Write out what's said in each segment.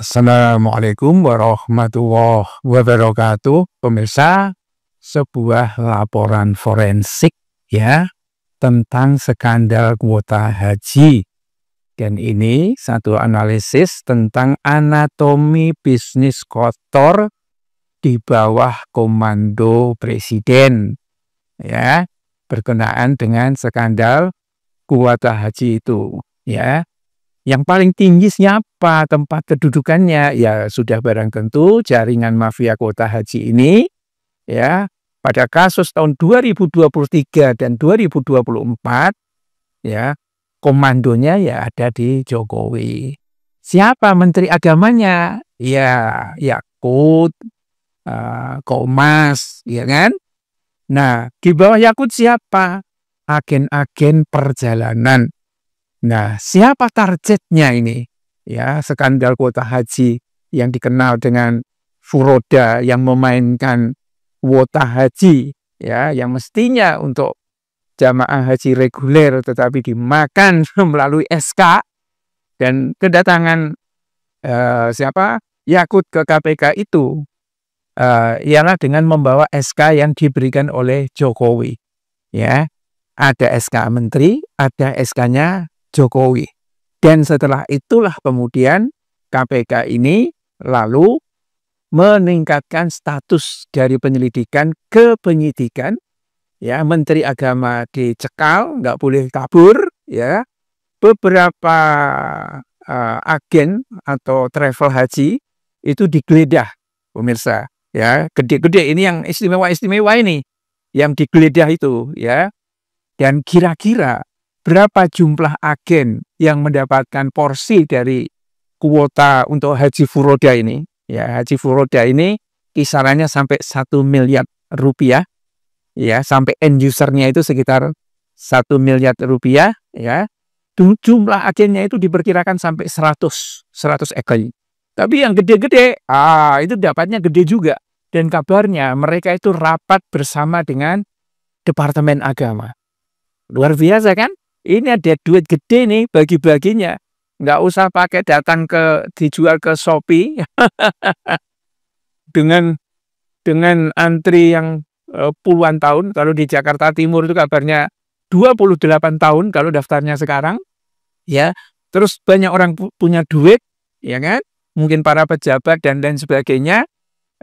Assalamualaikum warahmatullahi wabarakatuh. Pemirsa, sebuah laporan forensik ya tentang skandal kuota haji. Dan ini satu analisis tentang anatomi bisnis kotor di bawah komando presiden ya, berkenaan dengan skandal kuota haji itu ya. Yang paling tinggi siapa tempat kedudukannya? Ya sudah barang tentu jaringan mafia kuota haji ini ya pada kasus tahun 2023 dan 2024 ya komandonya ya ada di Jokowi. Siapa menteri agamanya? Ya Yakut, Komas, ya kan? Nah, di bawah Yakut siapa? Agen-agen perjalanan. Nah, siapa targetnya ini? Ya, skandal kuota haji yang dikenal dengan furoda yang memainkan kuota haji, ya, yang mestinya untuk jamaah haji reguler tetapi dimakan melalui SK dan kedatangan Yakut ke KPK itu ialah dengan membawa SK yang diberikan oleh Jokowi, ya. Ada SK menteri, ada SK-nya Jokowi. Dan setelah itulah kemudian KPK ini lalu meningkatkan status dari penyelidikan ke penyidikan. Ya, Menteri Agama dicekal, nggak boleh kabur. Ya, beberapa agen atau travel haji itu digeledah, pemirsa. Ya, gede-gede ini yang istimewa-istimewa ini, yang digeledah itu, ya. Dan kira-kira berapa jumlah agen yang mendapatkan porsi dari kuota untuk haji furoda ini? Ya, haji furoda ini kisarannya sampai 1 miliar rupiah. Ya, sampai end usernya itu sekitar 1 miliar rupiah. Ya, jumlah agennya itu diperkirakan sampai 100 ekor. Tapi yang gede-gede, itu dapatnya gede juga. Dan kabarnya mereka itu rapat bersama dengan Departemen Agama. Luar biasa kan? Ini ada duit gede nih bagi-baginya. Nggak usah pakai datang dijual ke Shopee. dengan antri yang puluhan tahun. Kalau di Jakarta Timur itu kabarnya 28 tahun kalau daftarnya sekarang. Ya, terus banyak orang punya duit, ya kan? Mungkin para pejabat dan lain sebagainya.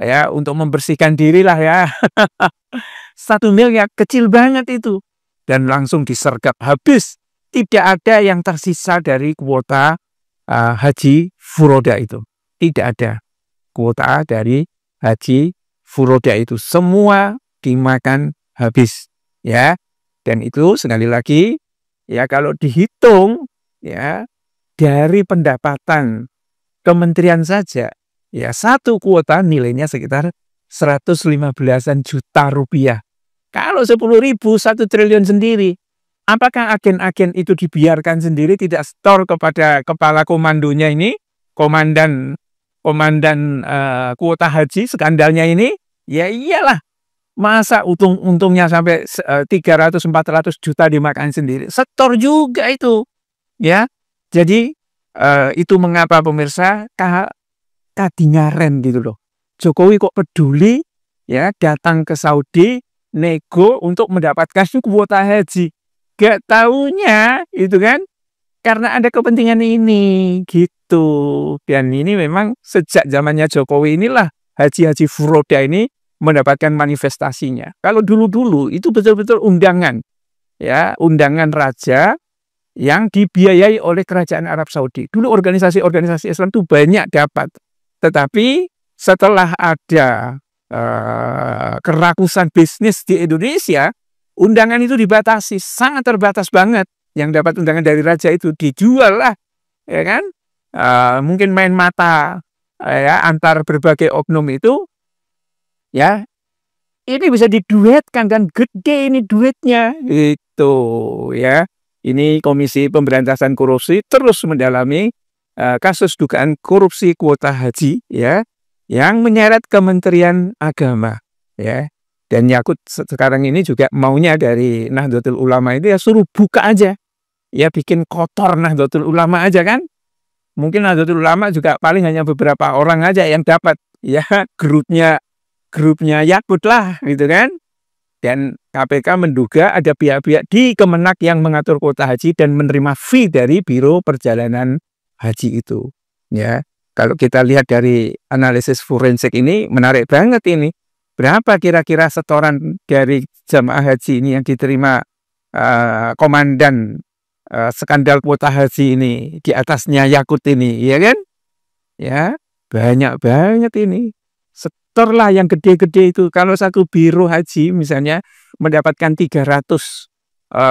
Ya, untuk membersihkan diri lah ya. 1 miliar kecil banget itu. Dan langsung disergap habis. Tidak ada yang tersisa dari kuota haji furoda itu. Tidak ada kuota dari haji furoda itu. Semua dimakan habis. Ya. Dan itu sekali lagi, ya kalau dihitung ya dari pendapatan kementerian saja, ya satu kuota nilainya sekitar 115-an juta rupiah. Kalau 10.000, 1 triliun sendiri. Apakah agen-agen itu dibiarkan sendiri, tidak store kepada kepala komandonya ini, komandan kuota haji skandalnya ini? Ya iyalah. Masa untungnya sampai 300-400 juta dimakan sendiri? Setor juga itu. Ya. Jadi itu mengapa pemirsa kadingaren gitu loh. Jokowi kok peduli ya datang ke Saudi nego untuk mendapatkan kuota haji. Gak taunya itu kan karena ada kepentingan ini gitu. Dan ini memang sejak zamannya Jokowi inilah haji-haji furoda ini mendapatkan manifestasinya. Kalau dulu-dulu itu betul-betul undangan. Ya, undangan raja yang dibiayai oleh kerajaan Arab Saudi. Dulu organisasi-organisasi Islam itu banyak dapat. Tetapi setelah ada kerakusan bisnis di Indonesia, undangan itu dibatasi, sangat terbatas banget. Yang dapat undangan dari raja itu dijual lah, ya kan? Mungkin main mata ya antar berbagai oknum itu, ya. Ini bisa diduetkan dan gede ini duitnya, itu ya. Ini Komisi Pemberantasan Korupsi terus mendalami kasus dugaan korupsi kuota haji, ya. Yang menyeret Kementerian Agama, ya. Dan Yakut sekarang ini juga maunya dari Nahdlatul Ulama itu ya suruh buka aja, ya bikin kotor Nahdlatul Ulama aja kan, Mungkin Nahdlatul Ulama juga paling hanya beberapa orang aja yang dapat, ya grupnya Yakut lah gitu kan. Dan KPK menduga ada pihak-pihak di Kemenak yang mengatur kuota haji dan menerima fee dari Biro Perjalanan Haji itu. Ya, kalau kita lihat dari analisis forensik ini menarik banget ini. Berapa kira-kira setoran dari jamaah haji ini yang diterima komandan skandal kuota haji ini di atasnya Yakut ini, ya kan? Ya, banyak banget ini. Setorlah yang gede-gede itu. Kalau satu biro haji misalnya mendapatkan 300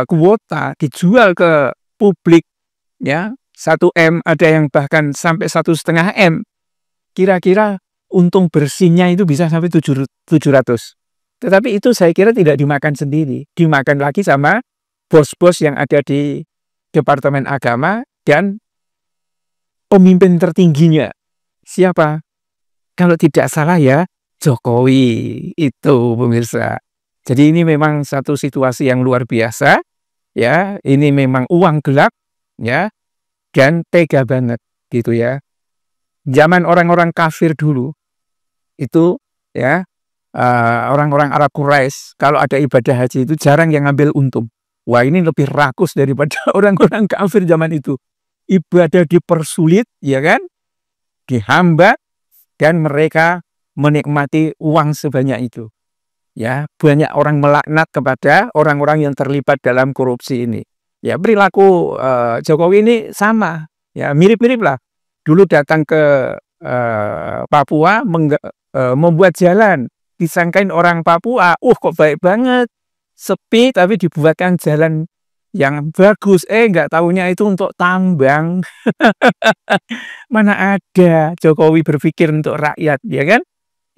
kuota dijual ke publik, ya 1 M, ada yang bahkan sampai 1,5 M. Kira-kira untung bersihnya itu bisa sampai 700. Tetapi itu saya kira tidak dimakan sendiri, dimakan lagi sama bos-bos yang ada di Departemen Agama dan pemimpin tertingginya. Siapa? Kalau tidak salah ya Jokowi itu, pemirsa. Jadi ini memang satu situasi yang luar biasa, ya. Ini memang uang gelap, ya, dan tega banget gitu ya. Zaman orang-orang kafir dulu itu, ya, orang-orang Arab Quraisy kalau ada ibadah haji itu jarang yang ngambil untung. Wah, ini lebih rakus daripada orang-orang kafir zaman itu. Ibadah dipersulit, ya kan, dihambat, dan mereka menikmati uang sebanyak itu. Ya, banyak orang melaknat kepada orang-orang yang terlibat dalam korupsi ini. Ya, perilaku Jokowi ini sama, ya mirip-mirip lah. Dulu datang ke Papua membuat jalan, disangkain orang Papua, kok baik banget, sepi tapi dibuatkan jalan yang bagus, nggak taunya itu untuk tambang. Mana ada Jokowi berpikir untuk rakyat, ya kan?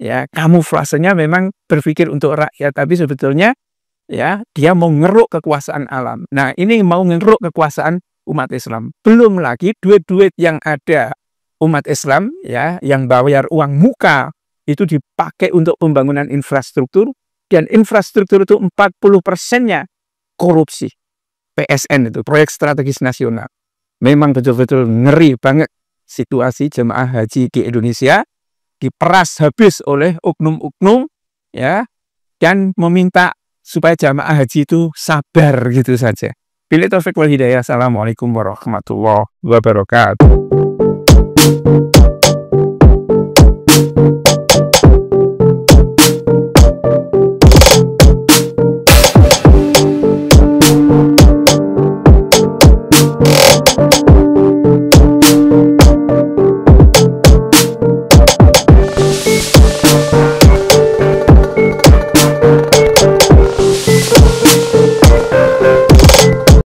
Ya, kamuflasenya memang berpikir untuk rakyat, tapi sebetulnya ya dia mau ngeruk kekuasaan alam. Nah, ini mau ngeruk kekuasaan umat Islam. Belum lagi duit-duit yang ada umat Islam, ya, yang bayar uang muka itu dipakai untuk pembangunan infrastruktur, dan infrastruktur itu 40%-nya korupsi. PSN itu, proyek strategis nasional. Memang betul-betul ngeri banget situasi jemaah haji di Indonesia, diperas habis oleh oknum-oknum, ya, dan meminta supaya jemaah haji itu sabar gitu saja. Billahi taufiq wal hidayah. Assalamualaikum warahmatullahi wabarakatuh.